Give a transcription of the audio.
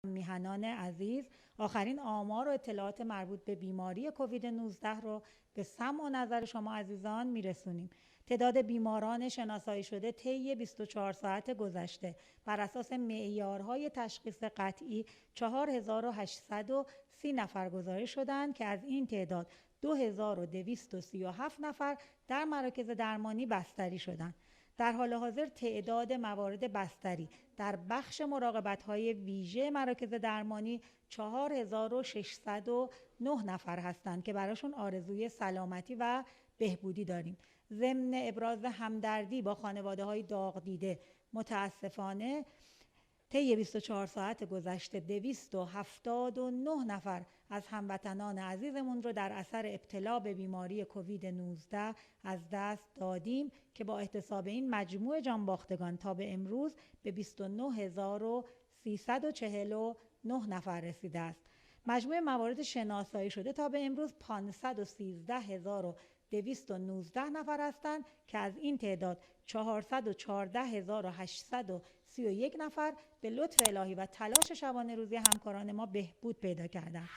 میهنان عزیز، آخرین آمار و اطلاعات مربوط به بیماری کووید 19 رو به سمع و نظر شما عزیزان میرسونیم. تعداد بیماران شناسایی شده طی 24 ساعت گذشته بر اساس معیارهای تشخیص قطعی 4830 نفر گزارش شدند که از این تعداد 2237 نفر در مراکز درمانی بستری شدند. در حال حاضر تعداد موارد بستری در بخش مراقبت‌های ویژه مراکز درمانی 4609 نفر هستند که براشون آرزوی سلامتی و بهبودی داریم. ضمن ابراز همدردی با خانواده‌های داغ دیده، متاسفانه طی 24 ساعت گذشته 279 نفر از هموطنان عزیزمون رو در اثر ابتلا به بیماری کووید 19 از دست دادیم که با احتساب این مجموع جانباختگان تا به امروز به 29349 نفر رسیده است. مجموع موارد شناسایی شده تا به امروز 513219 نفر هستند که از این تعداد 414831 نفر به لطف الهی و تلاش شبانه روزی همکاران ما بهبود پیدا کردند.